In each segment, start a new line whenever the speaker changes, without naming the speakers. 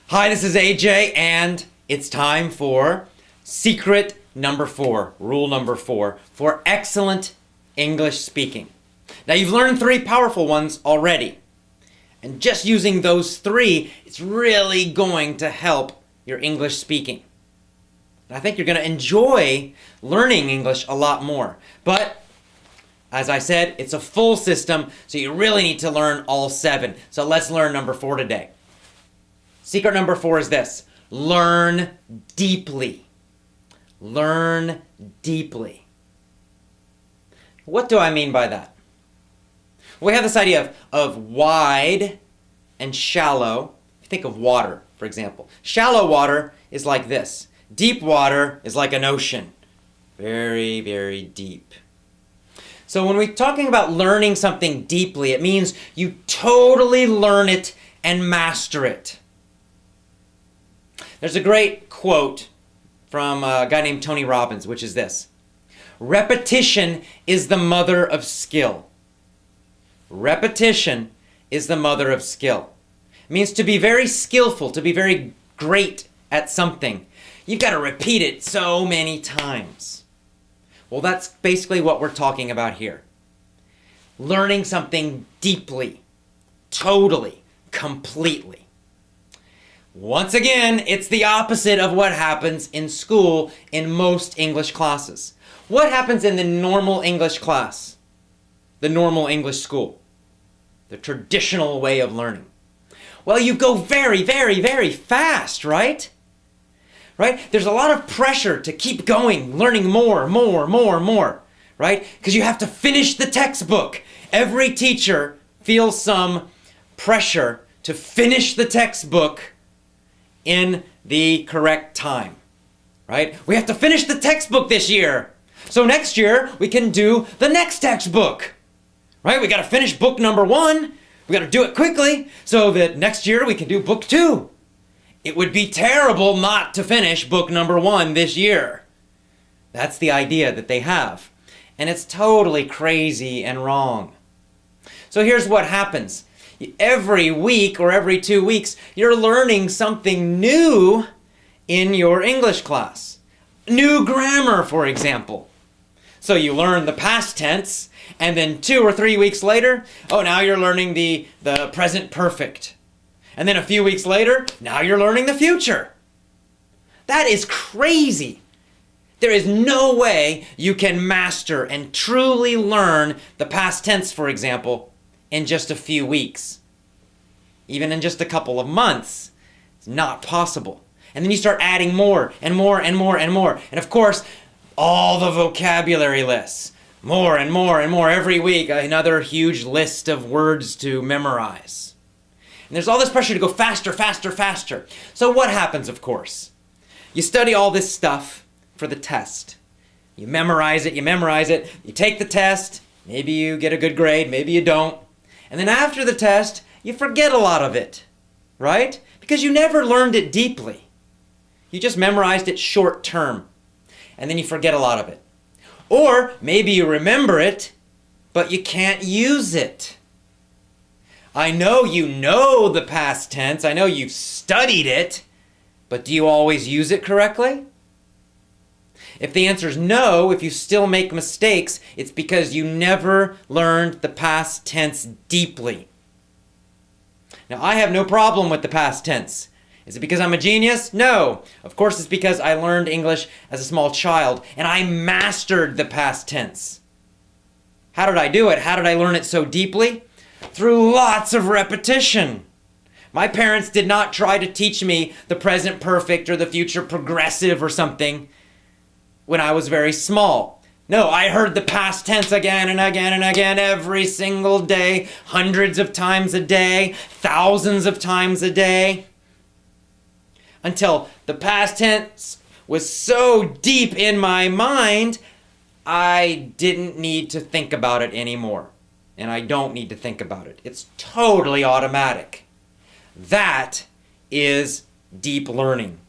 Hi, this is AJ, and it's time for secret number 4, rule number 4, for excellent English speaking. Now, you've learned 3 powerful ones already, and just using those 3, it's really going to help your English speaking. And I think you're going to enjoy learning English a lot more. But, as I said, it's a full system, so you really need to learn all 7. So let's learn number 4 today. Secret number 4 is this: learn deeply. Learn deeply. What do I mean by that? We have this idea of wide and shallow. Think of water, for example. Shallow water is like this. Deep water is like an ocean. Very, very deep. So when we're talking about learning something deeply, it means you totally learn it and master it. There's a great quote from a guy named Tony Robbins, which is this: repetition is the mother of skill. Repetition is the mother of skill. It means to be very skillful, to be very great at something, you've got to repeat it so many times. Well, that's basically what we're talking about here. Learning something deeply, totally, completely. Once again, it's the opposite of what happens in school in most English classes. What happens in the normal English class? The normal English school? The traditional way of learning? Well, you go very, very, very fast, right? Right? There's a lot of pressure to keep going, learning more, right? Because you have to finish the textbook. Every teacher feels some pressure to finish the textbook in the correct time, right? We have to finish the textbook this year. So next year, we can do the next textbook, right? We got to finish book number 1. We got to do it quickly so that next year we can do book 2. It would be terrible not to finish book number 1 this year. That's the idea that they have. And it's totally crazy and wrong. So here's what happens. Every week or every 2 weeks, you're learning something new in your English class. New grammar, for example. So you learn the past tense, and then 2 or 3 weeks later, now you're learning the present perfect. And then a few weeks later, now you're learning the future. That is crazy. There is no way you can master and truly learn the past tense, for example, in just a few weeks. Even in just a couple of months. It's not possible. And then you start adding more and more and more and more. And of course, all the vocabulary lists. More and more and more every week. Another huge list of words to memorize. And there's all this pressure to go faster, faster, faster. So what happens, of course? You study all this stuff for the test. You memorize it, you take the test, maybe you get a good grade, maybe you don't. And then after the test, you forget a lot of it, right? Because you never learned it deeply. You just memorized it short term, and then you forget a lot of it. Or maybe you remember it, but you can't use it. I know you know the past tense, I know you've studied it, but do you always use it correctly? If the answer is no, if you still make mistakes, it's because you never learned the past tense deeply. Now, I have no problem with the past tense. Is it because I'm a genius? No. Of course, it's because I learned English as a small child, and I mastered the past tense. How did I do it? How did I learn it so deeply? Through lots of repetition. My parents did not try to teach me the present perfect or the future progressive or something when I was very small. No, I heard the past tense again and again and again every single day, hundreds of times a day, thousands of times a day, until the past tense was so deep in my mind, I didn't need to think about it anymore. And I don't need to think about it. It's totally automatic. That is deep learning.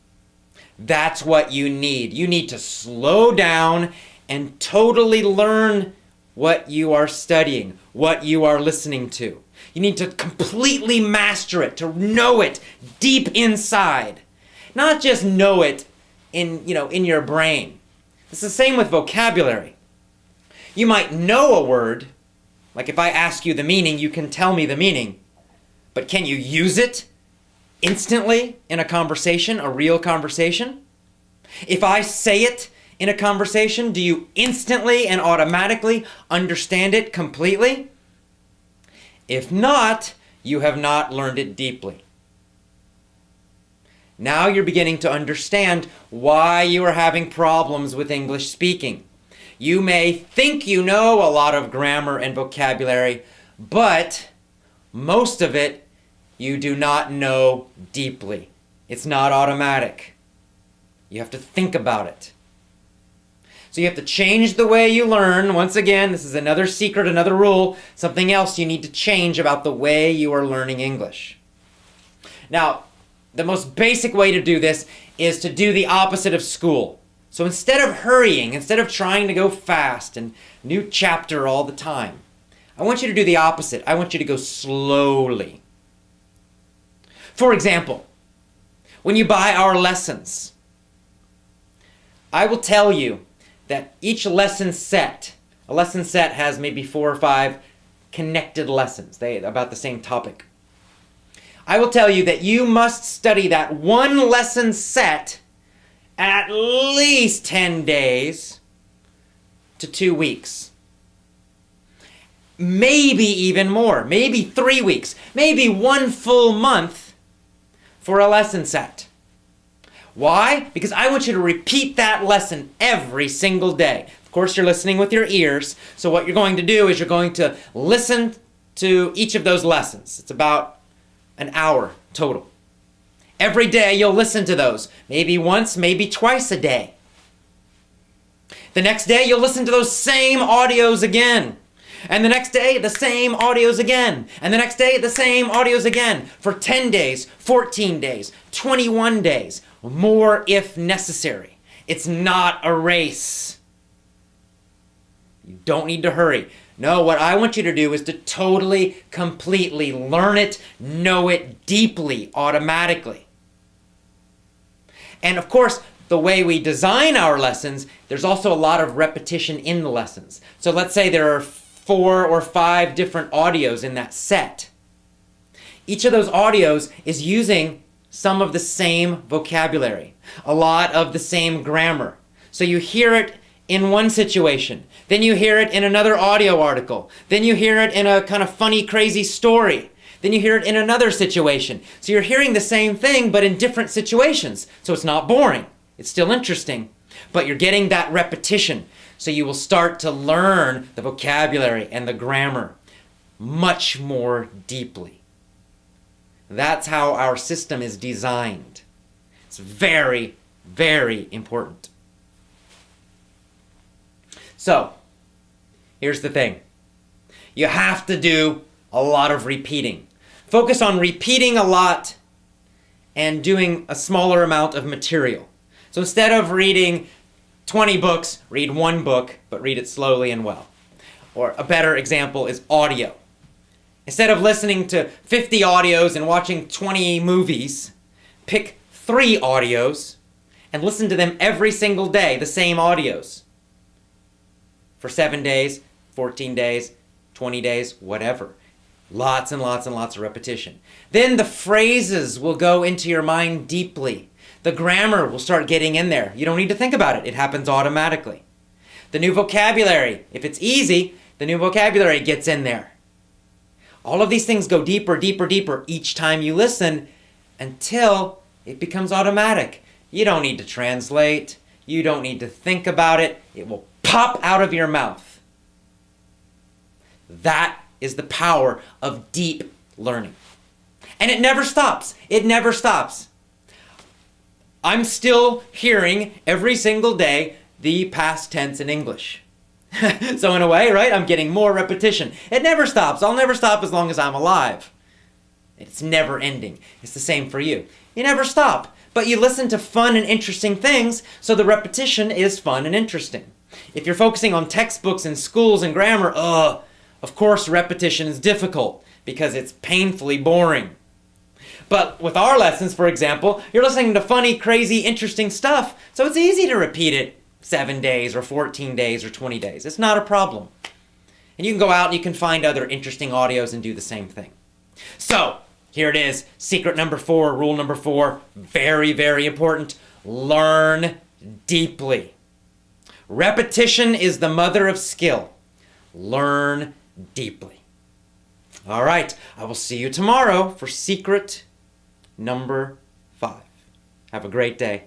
That's what you need. You need to slow down and totally learn what you are studying, what you are listening to. You need to completely master it, to know it deep inside. Not just know it in your brain. It's the same with vocabulary. You might know a word, like if I ask you the meaning, you can tell me the meaning, but can you use it instantly in a conversation, a real conversation? If I say it in a conversation, do you instantly and automatically understand it completely? If not, you have not learned it deeply. Now you're beginning to understand why you are having problems with English speaking. You may think you know a lot of grammar and vocabulary, but most of it you do not know deeply. It's not automatic. You have to think about it. So you have to change the way you learn. Once again, this is another secret, another rule, something else you need to change about the way you are learning English. Now, the most basic way to do this is to do the opposite of school. So instead of hurrying, instead of trying to go fast and new chapter all the time, I want you to do the opposite. I want you to go slowly. For example, when you buy our lessons, I will tell you that each lesson set, a lesson set has maybe 4 or 5 connected lessons, about the same topic. I will tell you that you must study that one lesson set at least 10 days to 2 weeks. Maybe even more, maybe 3 weeks, maybe 1 full month for a lesson set. Why? Because I want you to repeat that lesson every single day. Of course, you're listening with your ears, so what you're going to do is you're going to listen to each of those lessons. It's about an hour total. Every day you'll listen to those, maybe once, maybe twice a day. The next day you'll listen to those same audios again. And the next day, the same audios again. And the next day, the same audios again. For 10 days, 14 days, 21 days. More if necessary. It's not a race. You don't need to hurry. No, what I want you to do is to totally, completely learn it, know it deeply, automatically. And of course, the way we design our lessons, there's also a lot of repetition in the lessons. So let's say there are 4 or 5 different audios in that set. Each of those audios is using some of the same vocabulary, a lot of the same grammar. So you hear it in one situation, then you hear it in another audio article, then you hear it in a kind of funny, crazy story, then you hear it in another situation. So you're hearing the same thing, but in different situations. So it's not boring. It's still interesting, but you're getting that repetition. So you will start to learn the vocabulary and the grammar much more deeply. That's how our system is designed. It's very, very important. So, here's the thing. You have to do a lot of repeating. Focus on repeating a lot and doing a smaller amount of material. So instead of reading 20 books, read 1 book, but read it slowly and well. Or a better example is audio. Instead of listening to 50 audios and watching 20 movies, pick 3 audios and listen to them every single day, the same audios. For 7 days, 14 days, 20 days, whatever. Lots and lots and lots of repetition. Then the phrases will go into your mind deeply. The grammar will start getting in there. You don't need to think about it. It happens automatically. The new vocabulary, if it's easy, the new vocabulary gets in there. All of these things go deeper, deeper, deeper each time you listen until it becomes automatic. You don't need to translate. You don't need to think about it. It will pop out of your mouth. That is the power of deep learning. And it never stops. It never stops. I'm still hearing every single day the past tense in English. So in a way, right, I'm getting more repetition. It never stops. I'll never stop as long as I'm alive. It's never ending. It's the same for you. You never stop. But you listen to fun and interesting things, so the repetition is fun and interesting. If you're focusing on textbooks and schools and grammar, of course repetition is difficult because it's painfully boring. But with our lessons, for example, you're listening to funny, crazy, interesting stuff, so it's easy to repeat it 7 days or 14 days or 20 days. It's not a problem. And you can go out and you can find other interesting audios and do the same thing. So, here it is, secret number 4, rule number 4, very, very important. Learn deeply. Repetition is the mother of skill. Learn deeply. All right, I will see you tomorrow for secret number 5. Have a great day.